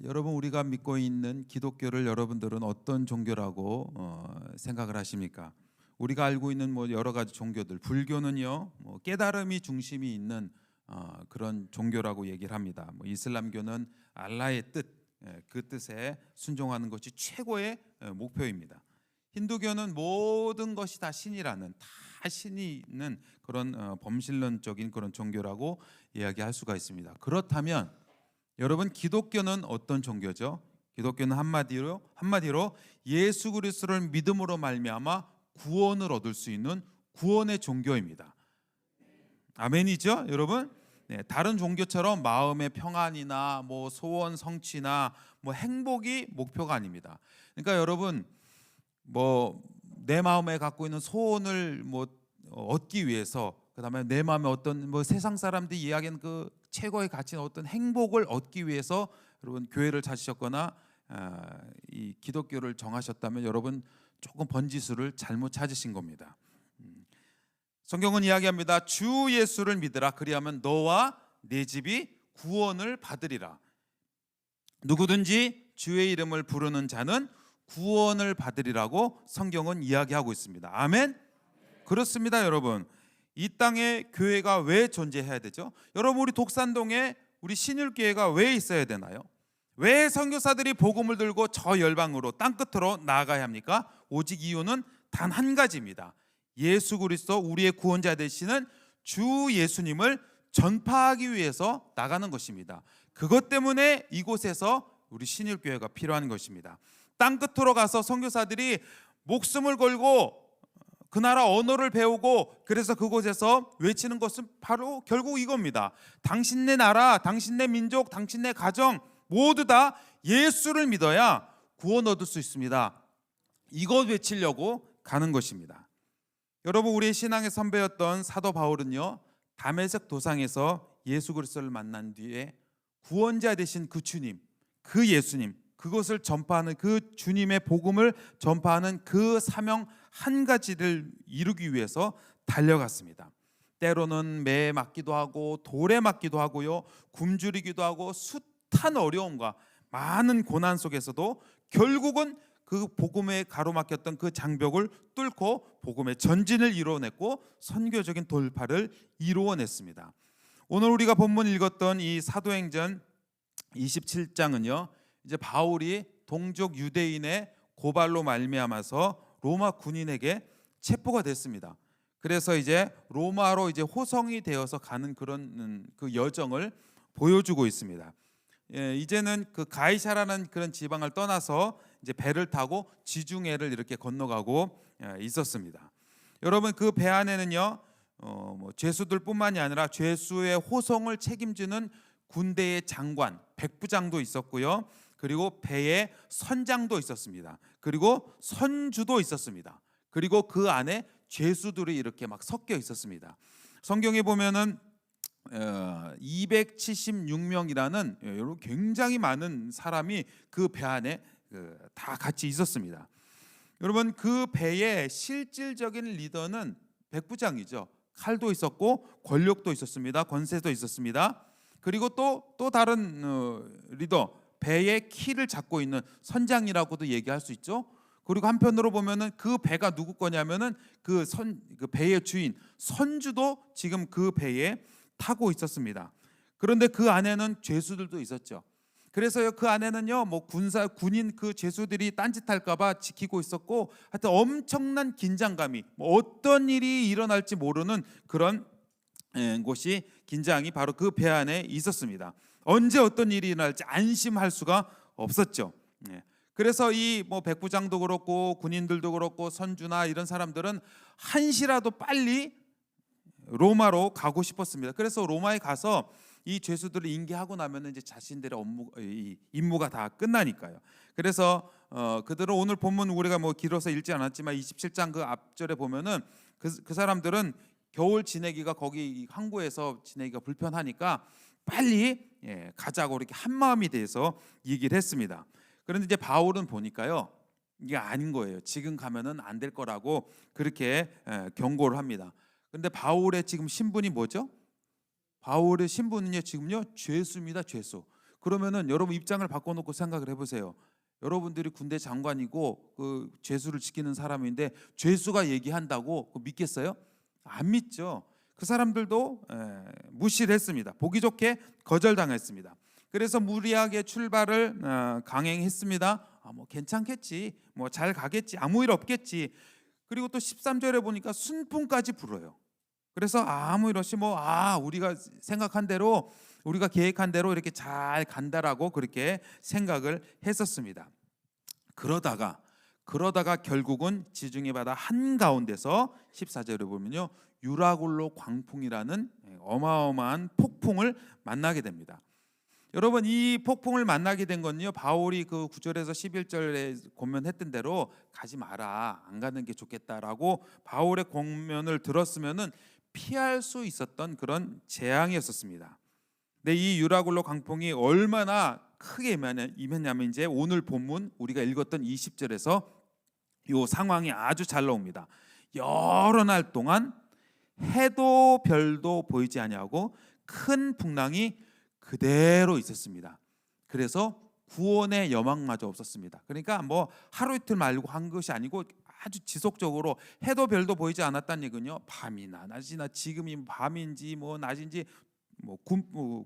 여러분, 우리가 믿고 있는 기독교를 여러분들은 어떤 종교라고 생각을 하십니까? 우리가 알고 있는 여러 가지 종교들, 불교는요, 깨달음이 중심이 있는 그런 종교라고 얘기를 합니다. 이슬람교는 알라의 뜻, 그 뜻에 순종하는 것이 최고의 목표입니다. 힌두교는 모든 것이 다 신이라는, 다 신이 있는 그런 범신론적인 그런 종교라고 이야기할 수가 있습니다. 그렇다면 여러분, 기독교는 어떤 종교죠? 기독교는 한마디로 예수 그리스도를 믿음으로 말미암아 구원을 얻을 수 있는 구원의 종교입니다. 아멘이죠, 여러분? 네, 다른 종교처럼 마음의 평안이나 소원 성취나 행복이 목표가 아닙니다. 그러니까 여러분, 내 마음에 갖고 있는 소원을 얻기 위해서, 그다음에 내 마음에 어떤 세상 사람들이 이야기하는 그 최고의 가치는 어떤 행복을 얻기 위해서 여러분 교회를 찾으셨거나 이 기독교를 정하셨다면 여러분 조금 번지수를 잘못 찾으신 겁니다. 성경은 이야기합니다. 주 예수를 믿으라, 그리하면 너와 내 집이 구원을 받으리라. 누구든지 주의 이름을 부르는 자는 구원을 받으리라고 성경은 이야기하고 있습니다. 아멘? 그렇습니다, 여러분. 이 땅에 교회가 왜 존재해야 되죠? 여러분, 우리 독산동에 우리 신율교회가 왜 있어야 되나요? 왜 선교사들이 복음을 들고 저 열방으로 땅끝으로 나아가야 합니까? 오직 이유는 단 한 가지입니다. 예수 그리스도, 우리의 구원자 되시는 주 예수님을 전파하기 위해서 나가는 것입니다. 그것 때문에 이곳에서 우리 신율교회가 필요한 것입니다. 땅끝으로 가서 선교사들이 목숨을 걸고 그 나라 언어를 배우고, 그래서 그곳에서 외치는 것은 바로 결국 이겁니다. 당신네 나라, 당신네 민족, 당신네 가정 모두 다 예수를 믿어야 구원 얻을 수 있습니다. 이것 외치려고 가는 것입니다. 여러분, 우리의 신앙의 선배였던 사도 바울은요, 다메섹 도상에서 예수 그리스도를 만난 뒤에 구원자 되신 그 주님, 그 예수님, 그것을 전파하는, 그 주님의 복음을 전파하는 그 사명 한 가지를 이루기 위해서 달려갔습니다. 때로는 매에 맞기도 하고 돌에 맞기도 하고요, 굶주리기도 하고 숱한 어려움과 많은 고난 속에서도 결국은 그 복음에 가로막혔던 그 장벽을 뚫고 복음의 전진을 이루어냈고 선교적인 돌파를 이루어냈습니다. 오늘 우리가 본문 읽었던 이 사도행전 27장은요, 이제 바울이 동족 유대인의 고발로 말미암아서 로마 군인에게 체포가 됐습니다. 그래서 이제 로마로 이제 호송이 되어서 가는 그런 그 여정을 보여주고 있습니다. 이제는 그 가이사라는 그런 지방을 떠나서 이제 배를 타고 지중해를 이렇게 건너가고 있었습니다. 여러분, 그 배 안에는요, 죄수들뿐만이 아니라 죄수의 호송을 책임지는 군대의 장관, 백부장도 있었고요. 그리고 배에 선장도 있었습니다. 그리고 선주도 있었습니다. 그리고 그 안에 죄수들이 이렇게 막 섞여 있었습니다. 성경에 보면은 276명이라는 굉장히 많은 사람이 그 배 안에 다 같이 있었습니다. 여러분, 그 배의 실질적인 리더는 백부장이죠. 칼도 있었고 권력도 있었습니다. 권세도 있었습니다. 그리고 또 다른 리더, 배의 키를 잡고 있는 선장이라고도 얘기할 수 있죠. 그리고 한편으로 보면은 그 배가 누구 거냐면은 그 배의 주인 선주도 지금 그 배에 타고 있었습니다. 그런데 그 안에는 죄수들도 있었죠. 그래서 그 안에는요, 군인 그 죄수들이 딴짓할까봐 지키고 있었고, 하여튼 엄청난 긴장감이, 어떤 일이 일어날지 모르는 그런 곳이, 긴장이 바로 그 배 안에 있었습니다. 언제 어떤 일이 일어날지 안심할 수가 없었죠. 그래서 이 백부장도 그렇고 군인들도 그렇고 선주나 이런 사람들은 한시라도 빨리 로마로 가고 싶었습니다. 그래서 로마에 가서 이 죄수들을 인계하고 나면 이제 자신들의 임무가 다 끝나니까요. 그래서 그들은 오늘 본문 우리가 길어서 읽지 않았지만 27장 그 앞절에 보면은 그 사람들은 겨울 지내기가 거기 항구에서 지내기가 불편하니까 빨리 가자고 이렇게 한 마음이 돼서 얘기를 했습니다. 그런데 이제 바울은 보니까요, 이게 아닌 거예요. 지금 가면은 안 될 거라고 그렇게 경고를 합니다. 그런데 바울의 지금 신분이 뭐죠? 바울의 신분은요, 지금요 죄수입니다. 죄수. 그러면은 여러분 입장을 바꿔놓고 생각을 해보세요. 여러분들이 군대 장관이고 그 죄수를 지키는 사람인데 죄수가 얘기한다고 믿겠어요? 안 믿죠. 그 사람들도 무시를 했습니다. 보기 좋게 거절당했습니다. 그래서 무리하게 출발을 강행했습니다. 뭐 괜찮겠지, 뭐 잘 가겠지, 아무 일 없겠지. 그리고 또 13절에 보니까 순풍까지 불어요. 그래서 아무 일 없이 우리가 생각한 대로, 우리가 계획한 대로 이렇게 잘 간다라고 그렇게 생각을 했었습니다. 그러다가 결국은 지중해 바다 한가운데서 14절에 보면요, 유라굴로 광풍이라는 어마어마한 폭풍을 만나게 됩니다. 여러분, 이 폭풍을 만나게 된 건요, 바울이 그 9절에서 11절에 권면했던 대로 가지 마라, 안 가는 게 좋겠다라고 바울의 권면을 들었으면은 피할 수 있었던 그런 재앙이었었습니다. 근데 이 유라굴로 광풍이 얼마나 크게 임했냐면 이제 오늘 본문 우리가 읽었던 20절에서 이 상황이 아주 잘 나옵니다. 여러 날 동안 해도 별도 보이지 아니하고 큰 풍랑이 그대로 있었습니다. 그래서 구원의 여망마저 없었습니다. 그러니까 뭐 하루 이틀 말고 한 것이 아니고 아주 지속적으로 해도 별도 보이지 않았다는 얘기는요, 밤이나 낮이나 지금이 밤인지 뭐 낮인지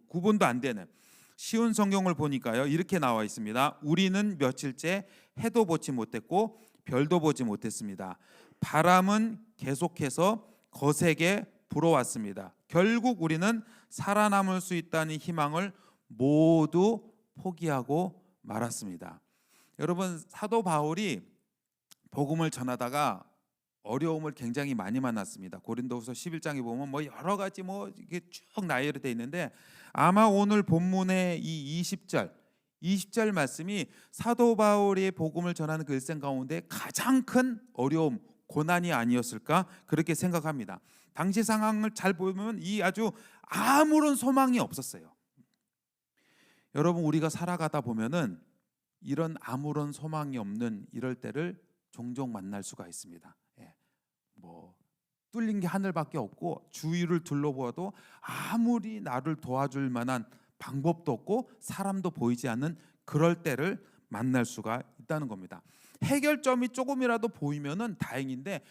구분도 안 되는 쉬운 성경을 보니까요, 이렇게 나와 있습니다. 우리는 며칠째 해도 보지 못했고 별도 보지 못했습니다. 바람은 계속해서 거세게 불어왔습니다. 결국 우리는 살아남을 수 있다는 희망을 모두 포기하고 말았습니다. 여러분, 사도 바울이 복음을 전하다가 어려움을 굉장히 많이 만났습니다. 고린도후서 11장에 보면 뭐 여러 가지 이게 쭉 나열이 돼 있는데, 아마 오늘 본문의 이 20절 말씀이 사도 바울이 복음을 전하는 그 일생 가운데 가장 큰 어려움, 고난이 아니었을까 그렇게 생각합니다. 당시 상황을 잘 보면 이 아주 아무런 소망이 없었어요. 여러분, 우리가 살아가다 보면은 이런 아무런 소망이 없는 이럴 때를 종종 만날 수가 있습니다. 뚫린 게 하늘밖에 없고 주위를 둘러보아도 아무리 나를 도와줄 만한 방법도 없고 사람도 보이지 않는 그럴 때를 만날 수가 있다는 겁니다. 해결점이 조금이라도 보이면은 다행인데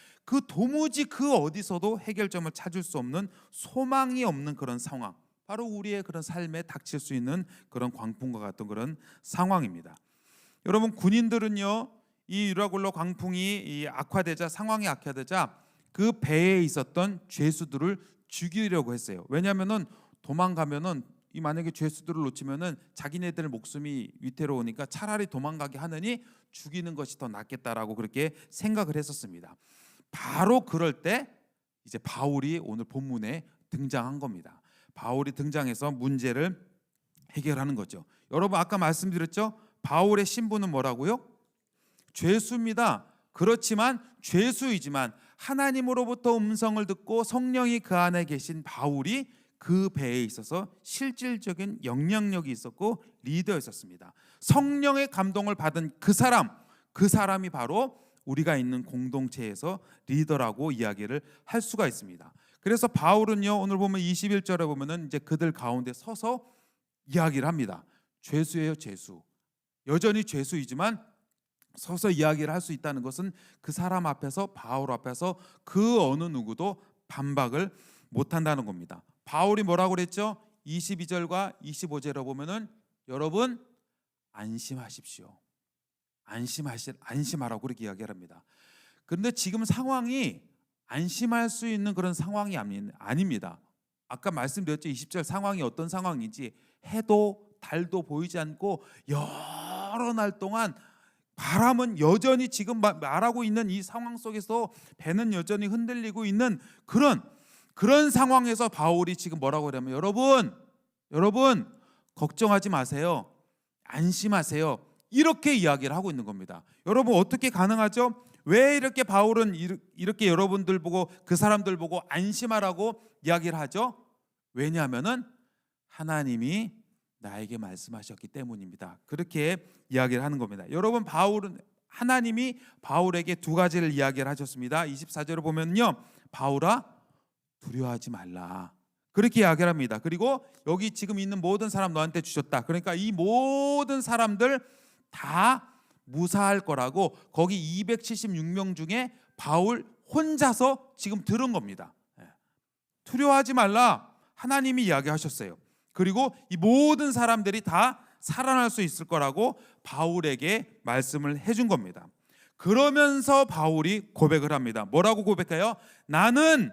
도무지 그 어디서도 해결점을 찾을 수 없는, 소망이 없는 그런 상황, 바로 우리의 그런 삶에 닥칠 수 있는 그런 광풍과 같은 그런 상황입니다. 여러분, 군인들은요, 이 유라굴로 광풍이 상황이 악화되자 그 배에 있었던 죄수들을 죽이려고 했어요. 왜냐하면은 도망가면은 만약에 죄수들을 놓치면은 자기네들 목숨이 위태로우니까 차라리 도망가게 하느니 죽이는 것이 더 낫겠다라고 그렇게 생각을 했었습니다. 바로 그럴 때 이제 바울이 오늘 본문에 등장한 겁니다. 바울이 등장해서 문제를 해결하는 거죠. 여러분, 아까 말씀드렸죠? 바울의 신분은 뭐라고요? 죄수입니다. 그렇지만 죄수이지만 하나님으로부터 음성을 듣고 성령이 그 안에 계신 바울이 그 배에 있어서 실질적인 영향력이 있었고 리더였었습니다. 성령의 감동을 받은 그 사람이 바로 우리가 있는 공동체에서 리더라고 이야기를 할 수가 있습니다. 그래서 바울은요, 오늘 보면 21절에 보면은 이제 그들 가운데 서서 이야기를 합니다. 죄수예요, 죄수. 여전히 죄수이지만 서서 이야기를 할 수 있다는 것은 그 사람 앞에서, 바울 앞에서 그 어느 누구도 반박을 못 한다는 겁니다. 바울이 뭐라고 그랬죠? 22절과 25절에 보면은 여러분 안심하십시오. 안심하라고 그렇게 이야기를 합니다. 그런데 지금 상황이 안심할 수 있는 그런 상황이 아닙니다. 아까 말씀드렸죠. 20절 상황이 어떤 상황인지, 해도 달도 보이지 않고 여러 날 동안 바람은 여전히 지금 말하고 있는 이 상황 속에서 배는 여전히 흔들리고 있는 그런 상황에서 바울이 지금 뭐라고 하냐면 여러분 걱정하지 마세요. 안심하세요. 이렇게 이야기를 하고 있는 겁니다. 여러분, 어떻게 가능하죠? 왜 이렇게 바울은 이렇게 여러분들 보고, 그 사람들 보고 안심하라고 이야기를 하죠? 왜냐하면은 하나님이 나에게 말씀하셨기 때문입니다. 그렇게 이야기를 하는 겁니다. 여러분, 하나님이 바울에게 두 가지를 이야기를 하셨습니다. 24절을 보면요, 바울아 두려워하지 말라. 그렇게 이야기를 합니다. 그리고 여기 지금 있는 모든 사람 너한테 주셨다. 그러니까 이 모든 사람들 다 무사할 거라고 거기 276명 중에 바울 혼자서 지금 들은 겁니다. 두려워하지 말라. 하나님이 이야기하셨어요. 그리고 이 모든 사람들이 다 살아날 수 있을 거라고 바울에게 말씀을 해준 겁니다. 그러면서 바울이 고백을 합니다. 뭐라고 고백해요? 나는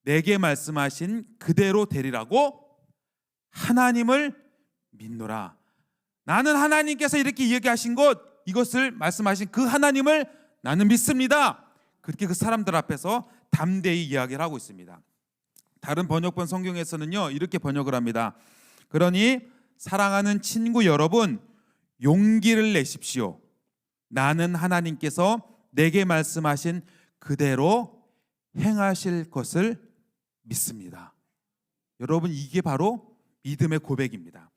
내게 말씀하신 그대로 되리라고 하나님을 믿노라. 나는 하나님께서 이렇게 이야기하신 것, 이것을 말씀하신 그 하나님을 나는 믿습니다. 그렇게 그 사람들 앞에서 담대히 이야기를 하고 있습니다. 다른 번역본 성경에서는요 이렇게 번역을 합니다. 그러니 사랑하는 친구 여러분, 용기를 내십시오. 나는 하나님께서 내게 말씀하신 그대로 행하실 것을 믿습니다. 여러분, 이게 바로 믿음의 고백입니다.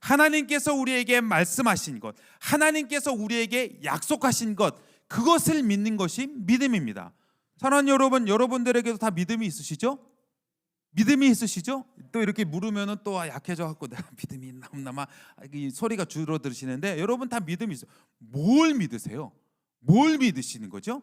하나님께서 우리에게 말씀하신 것, 하나님께서 우리에게 약속하신 것, 그것을 믿는 것이 믿음입니다. 사랑하는 여러분, 여러분들에게도 다 믿음이 있으시죠? 믿음이 있으시죠? 또 이렇게 물으면은 또 약해져 갖고 내가 믿음이 있나 없나 막 이 소리가 줄어들으시는데, 여러분 다 믿음이 있어요. 뭘 믿으세요? 뭘 믿으시는 거죠?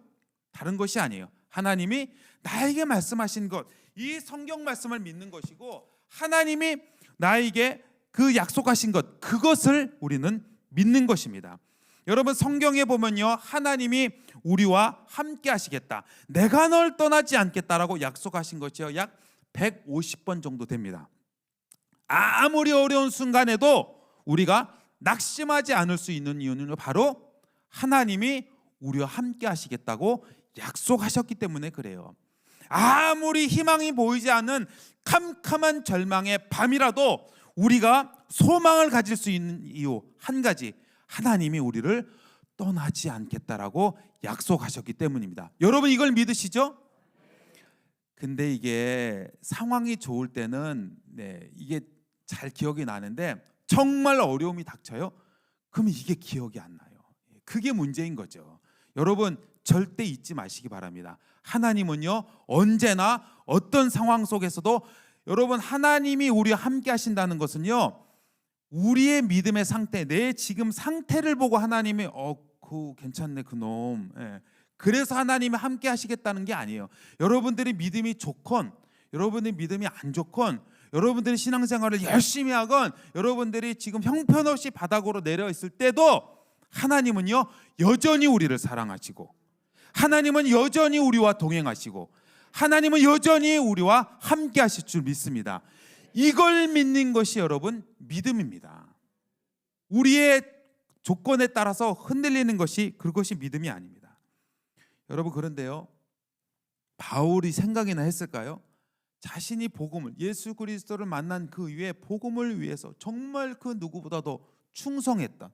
다른 것이 아니에요. 하나님이 나에게 말씀하신 것, 이 성경 말씀을 믿는 것이고, 하나님이 나에게 그 약속하신 것, 그것을 우리는 믿는 것입니다. 여러분, 성경에 보면요 하나님이 우리와 함께 하시겠다, 내가 널 떠나지 않겠다라고 약속하신 것이요 약 150번 정도 됩니다. 아무리 어려운 순간에도 우리가 낙심하지 않을 수 있는 이유는 바로 하나님이 우리와 함께 하시겠다고 약속하셨기 때문에 그래요. 아무리 희망이 보이지 않는 캄캄한 절망의 밤이라도 우리가 소망을 가질 수 있는 이유 한 가지, 하나님이 우리를 떠나지 않겠다라고 약속하셨기 때문입니다. 여러분, 이걸 믿으시죠? 근데 이게 상황이 좋을 때는 이게 잘 기억이 나는데, 정말 어려움이 닥쳐요? 그럼 이게 기억이 안 나요. 그게 문제인 거죠. 여러분, 절대 잊지 마시기 바랍니다. 하나님은요 언제나 어떤 상황 속에서도, 여러분, 하나님이 우리와 함께 하신다는 것은요 우리의 믿음의 상태, 내 지금 상태를 보고 하나님이 그 괜찮네 그놈, 그래서 하나님이 함께 하시겠다는 게 아니에요. 여러분들이 믿음이 좋건 여러분들이 믿음이 안 좋건, 여러분들이 신앙생활을 열심히 하건, 여러분들이 지금 형편없이 바닥으로 내려 있을 때도 하나님은요 여전히 우리를 사랑하시고, 하나님은 여전히 우리와 동행하시고, 하나님은 여전히 우리와 함께 하실 줄 믿습니다. 이걸 믿는 것이 여러분 믿음입니다. 우리의 조건에 따라서 흔들리는 것이, 그것이 믿음이 아닙니다. 여러분, 그런데요 바울이 생각이나 했을까요? 자신이 복음을, 예수 그리스도를 만난 그 이후에 복음을 위해서 정말 그 누구보다도 충성했던,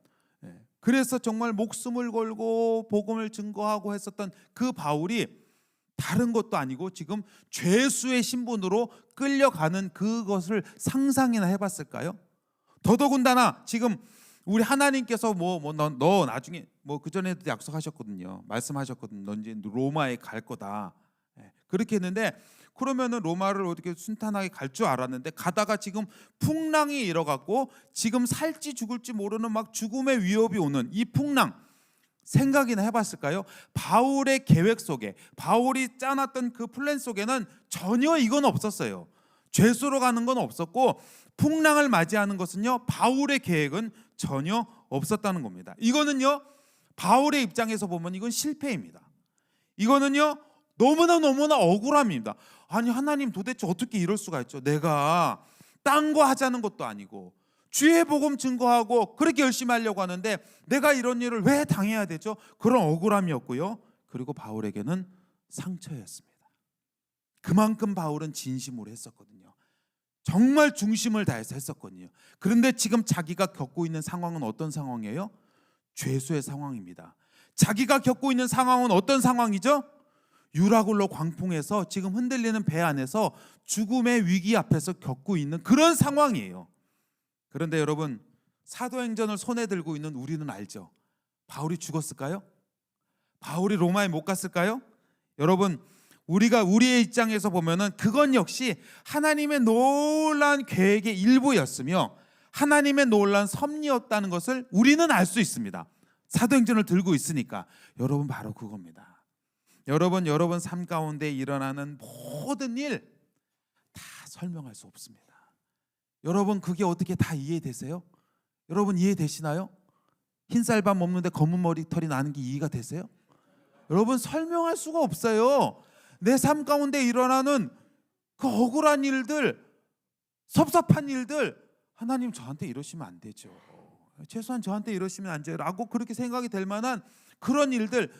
그래서 정말 목숨을 걸고 복음을 증거하고 했었던 그 바울이 다른 것도 아니고 지금 죄수의 신분으로 끌려가는 그것을 상상이나 해봤을까요? 더더군다나 지금 우리 하나님께서 너 나중에 그 전에도 약속하셨거든요. 말씀하셨거든요. 너 이제 로마에 갈 거다. 그렇게 했는데, 그러면은 로마를 어떻게 순탄하게 갈 줄 알았는데, 가다가 지금 풍랑이 일어갖고 지금 살지 죽을지 모르는 막 죽음의 위협이 오는 이 풍랑, 생각이나 해봤을까요? 바울의 계획 속에, 바울이 짜놨던 그 플랜 속에는 전혀 이건 없었어요. 죄수로 가는 건 없었고, 풍랑을 맞이하는 것은요 바울의 계획은 전혀 없었다는 겁니다. 이거는요 바울의 입장에서 보면 이건 실패입니다. 이거는요 너무나 억울합니다. 아니, 하나님 도대체 어떻게 이럴 수가 있죠? 내가 딴 거 하자는 것도 아니고 주의 복음 증거하고 그렇게 열심히 하려고 하는데 내가 이런 일을 왜 당해야 되죠? 그런 억울함이었고요. 그리고 바울에게는 상처였습니다. 그만큼 바울은 진심으로 했었거든요. 정말 중심을 다해서 했었거든요. 그런데 지금 자기가 겪고 있는 상황은 어떤 상황이에요? 죄수의 상황입니다. 자기가 겪고 있는 상황은 어떤 상황이죠? 유라굴로 광풍에서 지금 흔들리는 배 안에서 죽음의 위기 앞에서 겪고 있는 그런 상황이에요. 그런데 여러분, 사도행전을 손에 들고 있는 우리는 알죠? 바울이 죽었을까요? 바울이 로마에 못 갔을까요? 여러분, 우리가 우리의 입장에서 보면은 그건 역시 하나님의 놀라운 계획의 일부였으며 하나님의 놀라운 섭리였다는 것을 우리는 알 수 있습니다. 사도행전을 들고 있으니까. 여러분, 바로 그겁니다. 여러분 삶 가운데 일어나는 모든 일 다 설명할 수 없습니다. 여러분, 그게 어떻게 다 이해되세요? 여러분, 이해되시나요? 흰쌀밥 먹는데 검은 머리털이 나는 게 이해가 되세요? 여러분, 설명할 수가 없어요. 내 삶 가운데 일어나는 그 억울한 일들, 섭섭한 일들, 하나님 저한테 이러시면 안 되죠. 최소한 저한테 이러시면 안 돼요 라고 그렇게 생각이 될 만한 그런 일들,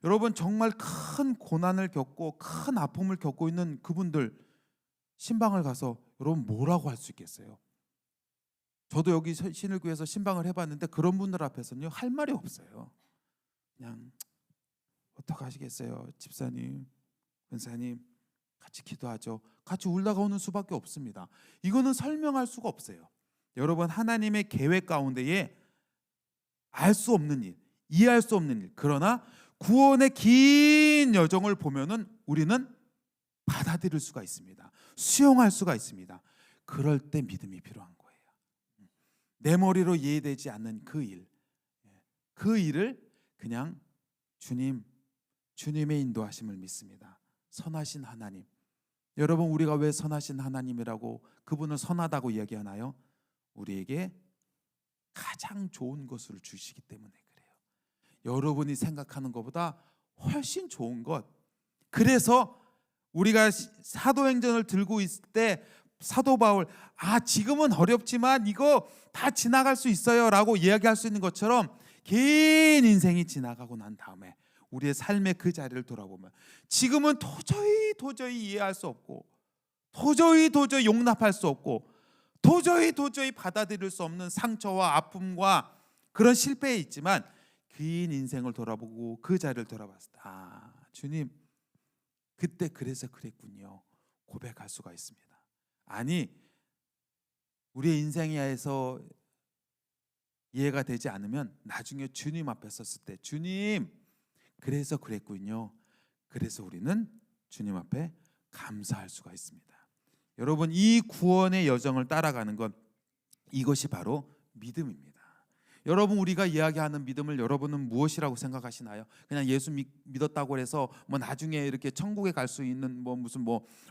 여러분 정말 큰 고난을 겪고 큰 아픔을 겪고 있는 그분들 신방을 가서 여러분 뭐라고 할 수 있겠어요? 저도 여기 신일교회에서 신방을 해봤는데 그런 분들 앞에서는요 할 말이 없어요. 그냥 어떡하시겠어요? 집사님, 권사님 같이 기도하죠. 같이 울다가 오는 수밖에 없습니다. 이거는 설명할 수가 없어요. 여러분, 하나님의 계획 가운데에 알 수 없는 일, 이해할 수 없는 일, 그러나 구원의 긴 여정을 보면은 우리는 받아들일 수가 있습니다. 수용할 수가 있습니다. 그럴 때 믿음이 필요한 거예요. 내 머리로 이해되지 않는 그 일, 그 일을 그냥 주님의 인도하심을 믿습니다. 선하신 하나님. 여러분, 우리가 왜 선하신 하나님이라고 그분을 선하다고 이야기하나요? 우리에게 가장 좋은 것을 주시기 때문에 그래요. 여러분이 생각하는 것보다 훨씬 좋은 것. 그래서 우리가 사도행전을 들고 있을 때 사도 바울, 지금은 어렵지만 이거 다 지나갈 수 있어요 라고 이야기할 수 있는 것처럼 긴 인생이 지나가고 난 다음에 우리의 삶의 그 자리를 돌아보면 지금은 도저히 이해할 수 없고 도저히 용납할 수 없고 도저히 받아들일 수 없는 상처와 아픔과 그런 실패에 있지만 긴 인생을 돌아보고 그 자리를 돌아봤을 때 주님 그때 그래서 그랬군요 고백할 수가 있습니다. 아니, 우리의 인생에서 이해가 되지 않으면 나중에 주님 앞에 섰을 때 주님 그래서 그랬군요. 그래서 우리는 주님 앞에 감사할 수가 있습니다. 여러분, 이 구원의 여정을 따라가는 것, 이것이 바로 믿음입니다. 여러분, 우리가 이야기하는 믿음을 여러분은 무엇이라고 생각하시나요? 그냥 예수 믿었다고 해서 나중에 이렇게 천국에 갈 수 있는 무슨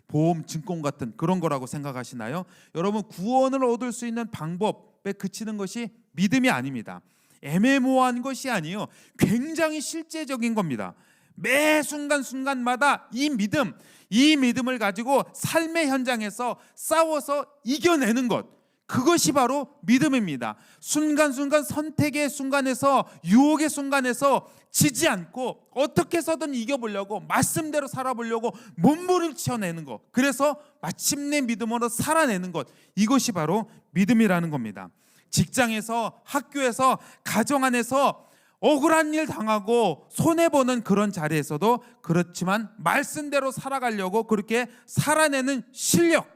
보험 증권 같은 그런 거라고 생각하시나요? 여러분, 구원을 얻을 수 있는 방법에 그치는 것이 믿음이 아닙니다. 애매모호한 것이 아니에요. 굉장히 실제적인 겁니다. 매 순간순간마다 이 믿음을 가지고 삶의 현장에서 싸워서 이겨내는 것, 그것이 바로 믿음입니다. 순간순간 선택의 순간에서 유혹의 순간에서 지지 않고 어떻게 해서든 이겨보려고 말씀대로 살아보려고 몸부림쳐내는 것, 그래서 마침내 믿음으로 살아내는 것, 이것이 바로 믿음이라는 겁니다. 직장에서, 학교에서, 가정 안에서 억울한 일 당하고 손해보는 그런 자리에서도 그렇지만 말씀대로 살아가려고 그렇게 살아내는 실력,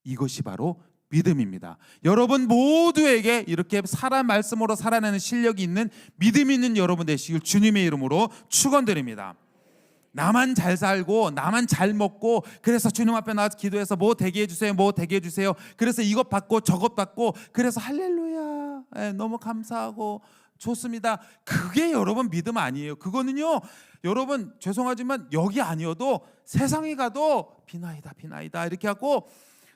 이것이 바로 믿음입니다. 여러분 모두에게 이렇게 말씀으로 살아내는 실력이 있는 믿음 있는 여러분 되시길 주님의 이름으로 축원드립니다. 나만 잘 살고 나만 잘 먹고 그래서 주님 앞에 나와서 기도해서 되게 해주세요. 그래서 이것 받고 저것 받고 그래서 할렐루야, 너무 감사하고 좋습니다. 그게 여러분 믿음 아니에요. 그거는요, 여러분 죄송하지만 여기 아니어도 세상에 가도 비나이다 이렇게 하고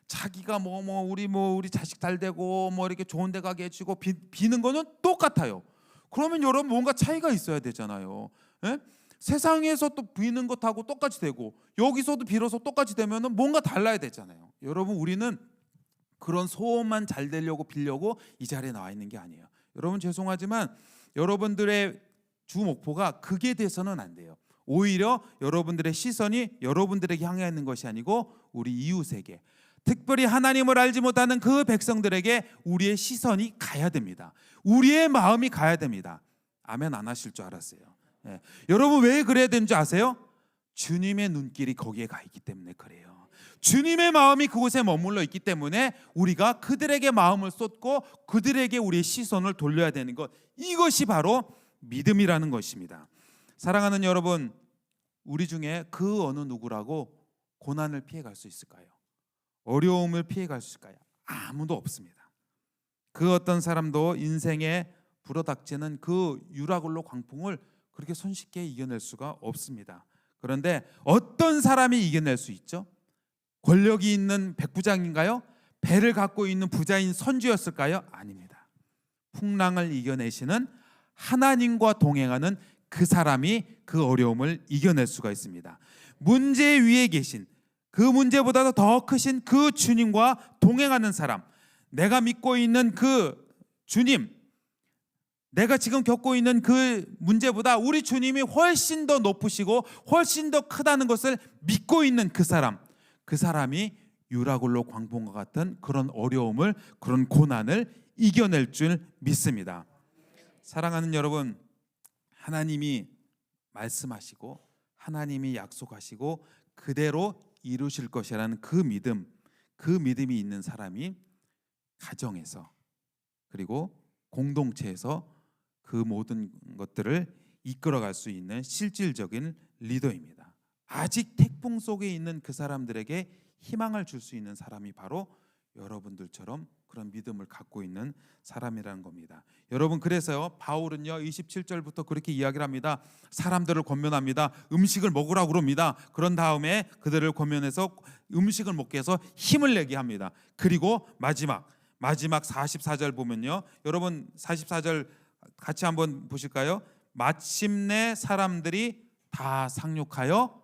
자기가 우리 자식 잘 되고 이렇게 좋은 데 가게 해주고 비는 거는 똑같아요. 그러면 여러분 뭔가 차이가 있어야 되잖아요. 예? 세상에서 또 비는 것하고 똑같이 되고 여기서도 빌어서 똑같이 되면은 뭔가 달라야 되잖아요. 여러분, 우리는 그런 소원만 잘 되려고 빌려고 이 자리에 나와 있는 게 아니에요. 여러분 죄송하지만 여러분들의 주 목표가 그게 돼서는 안 돼요. 오히려 여러분들의 시선이 여러분들에게 향해 있는 것이 아니고 우리 이웃에게, 특별히 하나님을 알지 못하는 그 백성들에게 우리의 시선이 가야 됩니다. 우리의 마음이 가야 됩니다. 아멘 안 하실 줄 알았어요. 예. 여러분 왜 그래야 되는 줄 아세요? 주님의 눈길이 거기에 가 있기 때문에 그래요. 주님의 마음이 그곳에 머물러 있기 때문에 우리가 그들에게 마음을 쏟고 그들에게 우리의 시선을 돌려야 되는 것, 이것이 바로 믿음이라는 것입니다. 사랑하는 여러분, 우리 중에 그 어느 누구라고 고난을 피해갈 수 있을까요? 어려움을 피해갈 수 있을까요? 아무도 없습니다. 그 어떤 사람도 인생에 불어닥치는 그 유라굴로 광풍을 그렇게 손쉽게 이겨낼 수가 없습니다. 그런데 어떤 사람이 이겨낼 수 있죠? 권력이 있는 백부장인가요? 배를 갖고 있는 부자인 선주였을까요? 아닙니다. 풍랑을 이겨내시는 하나님과 동행하는 그 사람이 그 어려움을 이겨낼 수가 있습니다. 문제 위에 계신, 그 문제보다도 더 크신 그 주님과 동행하는 사람, 내가 믿고 있는 그 주님, 내가 지금 겪고 있는 그 문제보다 우리 주님이 훨씬 더 높으시고 훨씬 더 크다는 것을 믿고 있는 그 사람이 유라굴로 광풍과 같은 그런 어려움을, 그런 고난을 이겨낼 줄 믿습니다. 사랑하는 여러분, 하나님이 말씀하시고 하나님이 약속하시고 그대로 이루실 것이라는 그 믿음이 있는 사람이 가정에서 그리고 공동체에서 그 모든 것들을 이끌어갈 수 있는 실질적인 리더입니다. 아직 태풍 속에 있는 그 사람들에게 희망을 줄 수 있는 사람이 바로 여러분들처럼 그런 믿음을 갖고 있는 사람이라는 겁니다. 여러분, 그래서요 바울은요 27절부터 그렇게 이야기를 합니다. 사람들을 권면합니다. 음식을 먹으라고 그럽니다. 그런 다음에 그들을 권면해서 음식을 먹게 해서 힘을 내게 합니다. 그리고 마지막 44절 보면요, 여러분 44절 같이 한번 보실까요? 마침내 사람들이 다 상륙하여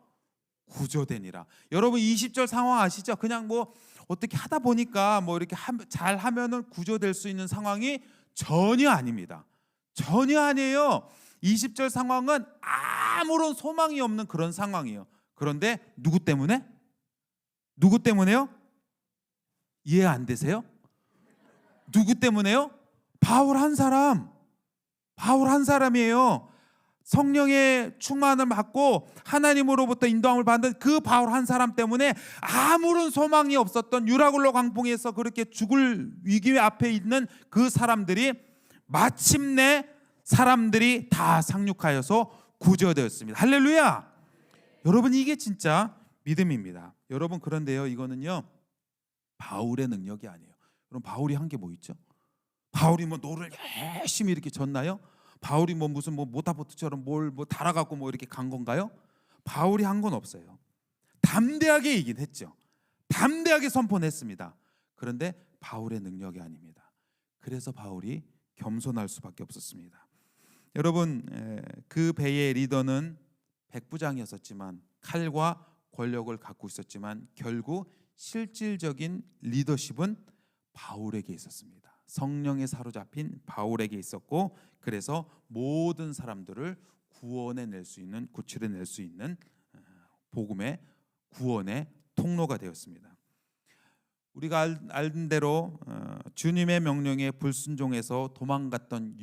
구조되니라. 여러분 20절 상황 아시죠? 그냥 뭐 어떻게 하다 보니까 뭐 이렇게 잘 하면은 구조될 수 있는 상황이 전혀 아닙니다. 전혀 아니에요. 20절 상황은 아무런 소망이 없는 그런 상황이에요. 그런데 누구 때문에? 누구 때문에요? 이해 안 되세요? 누구 때문에요? 바울 한 사람이에요. 성령의 충만을 받고 하나님으로부터 인도함을 받는 그 바울 한 사람 때문에 아무런 소망이 없었던 유라굴로 광풍에서 그렇게 죽을 위기 앞에 있는 그 사람들이 마침내 사람들이 다 상륙하여서 구조되었습니다. 할렐루야! 여러분, 이게 진짜 믿음입니다. 여러분, 그런데요, 이거는요 바울의 능력이 아니에요. 그럼 바울이 한 게 뭐 있죠? 바울이 뭐 노를 열심히 이렇게 졌나요? 바울이 뭐 무슨 뭐 모타보트처럼 뭘 뭐 달아갖고 뭐 이렇게 간 건가요? 바울이 한 건 없어요. 담대하게 이긴 했죠. 담대하게 선포했습니다. 그런데 바울의 능력이 아닙니다. 그래서 바울이 겸손할 수밖에 없었습니다. 여러분, 그 배의 리더는 백부장이었지만 칼과 권력을 갖고 있었지만 결국 실질적인 리더십은 바울에게 있었습니다. 성령에 사로잡힌 바울에게 있었고, 그래서 모든 사람들을 구원해낼 수 있는, 구출해낼 수 있는 복음의 구원의 통로가 되었습니다. 우리가 알던 대로 주님의 명령에 불순종해서 도망갔던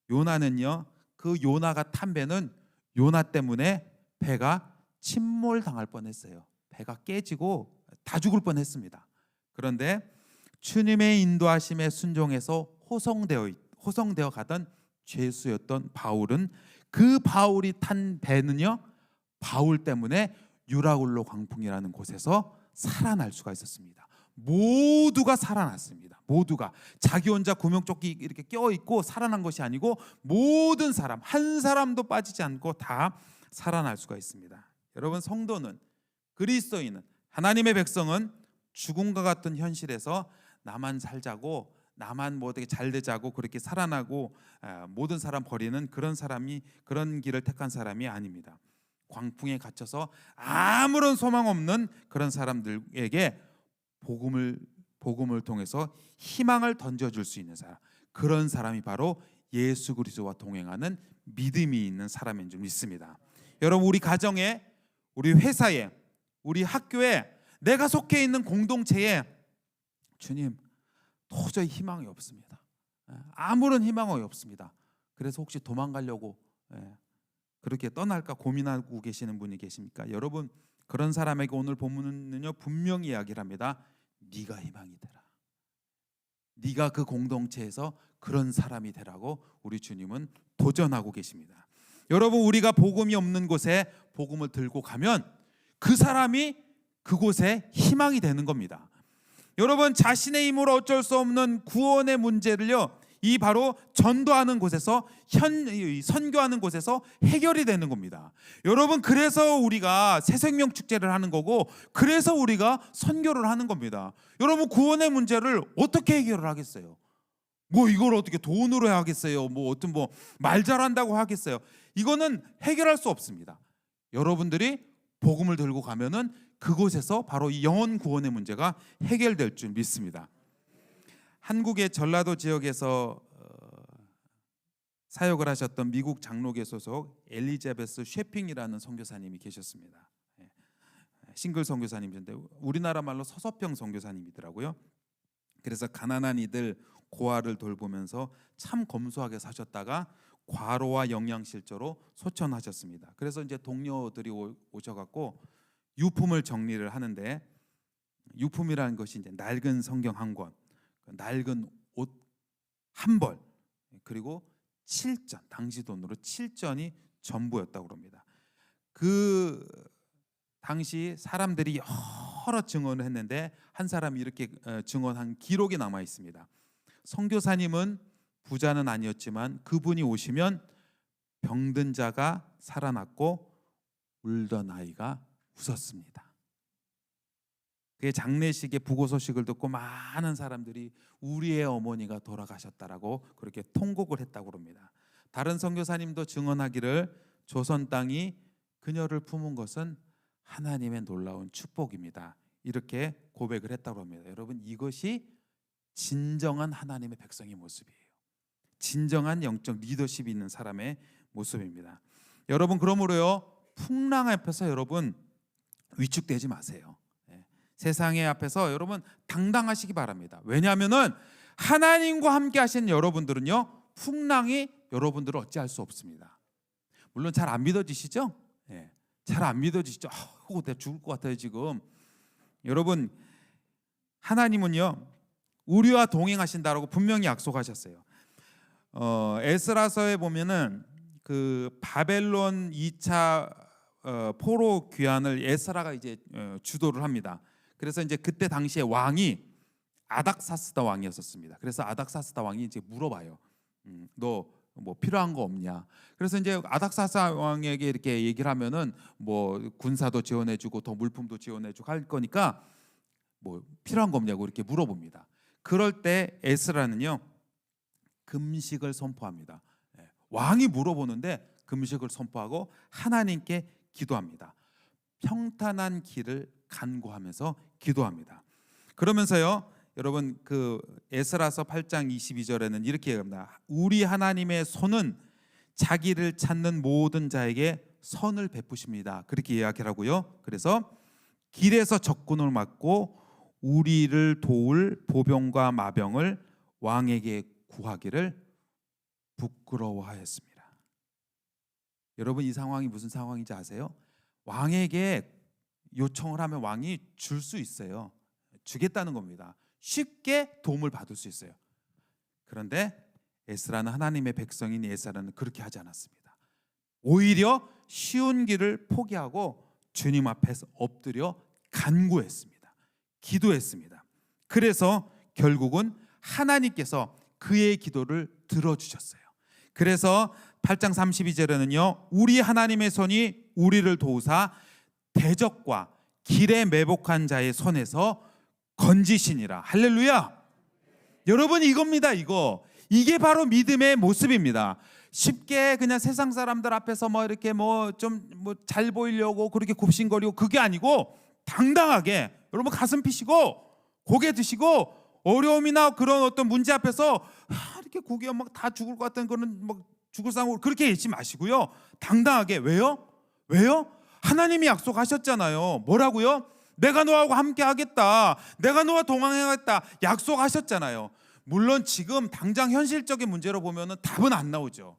요나는요, 그 요나가 탄 배는 요나 때문에 배가 침몰당할 뻔했어요. 배가 깨지고 다 죽을 뻔했습니다. 그런데 주님의 인도하심에 순종해서 호송되어 가던 죄수였던 바울은, 그 바울이 탄 배는요 바울 때문에 유라굴로 광풍이라는 곳에서 살아날 수가 있었습니다. 모두가 살아났습니다. 모두가 자기 혼자 구명조끼 이렇게 껴있고 살아난 것이 아니고 모든 사람, 한 사람도 빠지지 않고 다 살아날 수가 있습니다. 여러분, 성도는, 그리스도인은, 하나님의 백성은 죽음과 같은 현실에서 나만 살자고, 나만 뭐 어떻게 잘 되자고 그렇게 살아나고 모든 사람 버리는 그런 길을 택한 사람이 아닙니다. 광풍에 갇혀서 아무런 소망 없는 그런 사람들에게 복음을 통해서 희망을 던져줄 수 있는 사람, 그런 사람이 바로 예수 그리스도와 동행하는 믿음이 있는 사람인 줄 믿습니다. 여러분, 우리 가정에, 우리 회사에, 우리 학교에, 내가 속해 있는 공동체에 주님, 도저히 희망이 없습니다. 아무런 희망이 없습니다. 그래서 혹시 도망가려고 그렇게 떠날까 고민하고 계시는 분이 계십니까? 여러분, 그런 사람에게 오늘 본문은요 분명히 이야기를 합니다. 네가 희망이 되라. 네가 그 공동체에서 그런 사람이 되라고 우리 주님은 도전하고 계십니다. 여러분, 우리가 복음이 없는 곳에 복음을 들고 가면 그 사람이 그곳에 희망이 되는 겁니다. 여러분, 자신의 힘으로 어쩔 수 없는 구원의 문제를요, 이 바로 전도하는 곳에서 선교하는 곳에서 해결이 되는 겁니다. 여러분, 그래서 우리가 새생명 축제를 하는 거고, 그래서 우리가 선교를 하는 겁니다. 여러분, 구원의 문제를 어떻게 해결을 하겠어요? 뭐 이걸 어떻게 돈으로 하겠어요? 뭐 어떤 뭐 말 잘한다고 하겠어요? 이거는 해결할 수 없습니다. 여러분들이 복음을 들고 가면은 그곳에서 바로 이 영혼 구원의 문제가 해결될 줄 믿습니다. 한국의 전라도 지역에서 사역을 하셨던 미국 장로교 소속 엘리자베스 쉐핑이라는 선교사님이 계셨습니다. 싱글 선교사님인데 우리나라 말로 서서평 선교사님이더라고요. 그래서 가난한 이들 고아를 돌보면서 참 검소하게 사셨다가 과로와 영양실조로 소천하셨습니다. 그래서 이제 동료들이 오셔갖고 유품을 정리를 하는데, 유품이라는 것이 이제 낡은 성경 한 권, 낡은 옷 한 벌, 그리고 7전, 당시 돈으로 7전이 전부였다고 합니다. 그 당시 사람들이 여러 증언을 했는데 한 사람이 이렇게 증언한 기록이 남아 있습니다. 선교사님은 부자는 아니었지만 그분이 오시면 병든 자가 살아났고 울던 아이가 웃었습니다. 그의 장례식의 부고 소식을 듣고 많은 사람들이 우리의 어머니가 돌아가셨다라고 그렇게 통곡을 했다고 합니다. 다른 선교사님도 증언하기를 조선 땅이 그녀를 품은 것은 하나님의 놀라운 축복입니다. 이렇게 고백을 했다고 합니다. 여러분, 이것이 진정한 하나님의 백성의 모습이에요. 진정한 영적 리더십이 있는 사람의 모습입니다. 여러분, 그러므로요, 풍랑 앞에서 여러분 위축되지 마세요. 세상의 앞에서 여러분 당당하시기 바랍니다. 왜냐하면은 하나님과 함께 하신 여러분들은요, 풍랑이 여러분들을 어찌할 수 없습니다. 물론 잘 안 믿어지시죠? 잘 안 믿어지시죠? 내가 죽을 것 같아요 지금. 여러분, 하나님은요 우리와 동행하신다라고 분명히 약속하셨어요. 에스라서에 보면은 그 바벨론 2차 포로 귀환을 에스라가 이제 주도를 합니다. 그래서 이제 그때 당시에 왕이 아닥사스다 왕이었었습니다. 그래서 아닥사스다 왕이 이제 물어봐요. 너 뭐 필요한 거 없냐? 그래서 이제 아닥사스다 왕에게 이렇게 얘기를 하면은 뭐 군사도 지원해주고 더 물품도 지원해주고 할 거니까 뭐 필요한 거 없냐고 이렇게 물어봅니다. 그럴 때 에스라는요 금식을 선포합니다. 왕이 물어보는데 금식을 선포하고 하나님께 기도합니다. 평탄한 길을 간구하면서 기도합니다. 그러면서요, 여러분 그 에스라서 8장 22절에는 이렇게 얘기합니다. 우리 하나님의 손은 자기를 찾는 모든 자에게 선을 베푸십니다. 그렇게 이야기를 하고요. 그래서 길에서 적군을 막고 우리를 도울 보병과 마병을 왕에게 구하기를 부끄러워하였습니다. 여러분, 이 상황이 무슨 상황인지 아세요? 왕에게 요청을 하면 왕이 줄 수 있어요. 주겠다는 겁니다. 쉽게 도움을 받을 수 있어요. 그런데 에스라는 하나님의 백성인 에스라는 그렇게 하지 않았습니다. 오히려 쉬운 길을 포기하고 주님 앞에서 엎드려 간구했습니다. 기도했습니다. 그래서 결국은 하나님께서 그의 기도를 들어주셨어요. 그래서 8장 32절에는요 우리 하나님의 손이 우리를 도우사 대적과 길에 매복한 자의 손에서 건지시니라. 할렐루야. 여러분, 이겁니다. 이게 바로 믿음의 모습입니다. 쉽게 그냥 세상 사람들 앞에서 뭐 이렇게 뭐 좀 뭐 잘 보이려고 그렇게 굽신거리고 그게 아니고 당당하게 여러분 가슴 피시고 고개 드시고 어려움이나 그런 어떤 문제 앞에서 이렇게 고개 막 다 죽을 것 같은 그런 막 죽을 상황으로 그렇게 있지 마시고요. 당당하게. 왜요? 하나님이 약속하셨잖아요. 뭐라고요? 내가 너하고 함께 하겠다. 내가 너와 동행하겠다. 약속하셨잖아요. 물론 지금 당장 현실적인 문제로 보면은 답은 안 나오죠.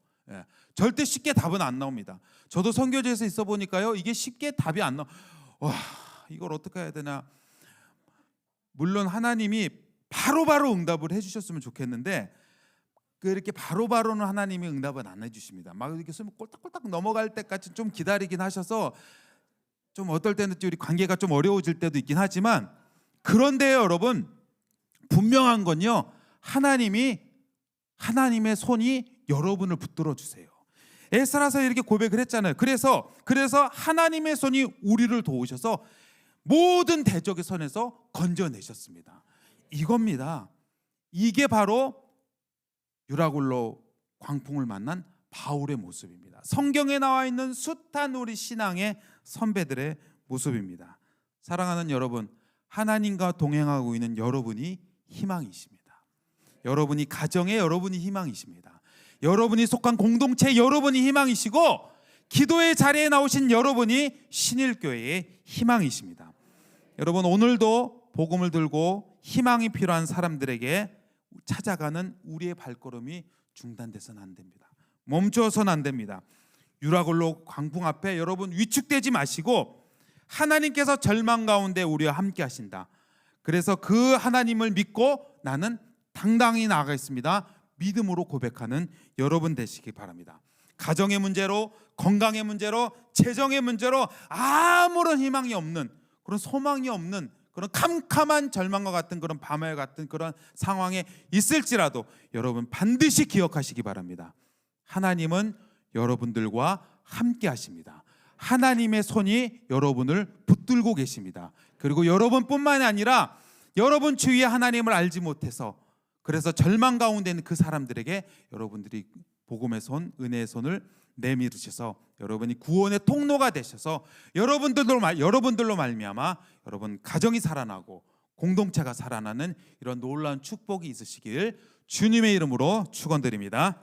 절대 쉽게 답은 안 나옵니다. 저도 선교제에서 있어 보니까요. 이게 쉽게 답이 안 나와. 와, 이걸 어떻게 해야 되나. 물론 하나님이 바로바로 응답을 해주셨으면 좋겠는데 이렇게 바로바로는 하나님이 응답은 안 해주십니다. 막 이렇게 숨 꼴딱꼴딱 넘어갈 때까지 좀 기다리긴 하셔서 좀 어떨 때는 우리 관계가 좀 어려워질 때도 있긴 하지만, 그런데 여러분 분명한 건요, 하나님의 손이 여러분을 붙들어 주세요. 에스라서 이렇게 고백을 했잖아요. 그래서 하나님의 손이 우리를 도우셔서 모든 대적의 손에서 건져내셨습니다. 이겁니다. 이게 바로 유라굴로 광풍을 만난 바울의 모습입니다. 성경에 나와 있는 숱한 우리 신앙의 선배들의 모습입니다. 사랑하는 여러분, 하나님과 동행하고 있는 여러분이 희망이십니다. 여러분이 가정의 여러분이 희망이십니다. 여러분이 속한 공동체 여러분이 희망이시고, 기도의 자리에 나오신 여러분이 신일교회의 희망이십니다. 여러분, 오늘도 복음을 들고 희망이 필요한 사람들에게 찾아가는 우리의 발걸음이 중단돼서는 안 됩니다. 멈춰서는 안 됩니다. 유라굴로 광풍 앞에 여러분 위축되지 마시고, 하나님께서 절망 가운데 우리와 함께 하신다. 그래서 그 하나님을 믿고 나는 당당히 나아가겠습니다. 믿음으로 고백하는 여러분 되시기 바랍니다. 가정의 문제로, 건강의 문제로, 재정의 문제로 아무런 희망이 없는, 그런 소망이 없는 그런 캄캄한 절망과 같은 그런 밤하늘 같은 그런 상황에 있을지라도 여러분 반드시 기억하시기 바랍니다. 하나님은 여러분들과 함께 하십니다. 하나님의 손이 여러분을 붙들고 계십니다. 그리고 여러분뿐만이 아니라 여러분 주위에 하나님을 알지 못해서, 그래서 절망 가운데 있는 그 사람들에게 여러분들이 복음의 손, 은혜의 손을 내밀으셔서 여러분이 구원의 통로가 되셔서 여러분들로 말미암아 여러분 가정이 살아나고 공동체가 살아나는 이런 놀라운 축복이 있으시길 주님의 이름으로 축원드립니다.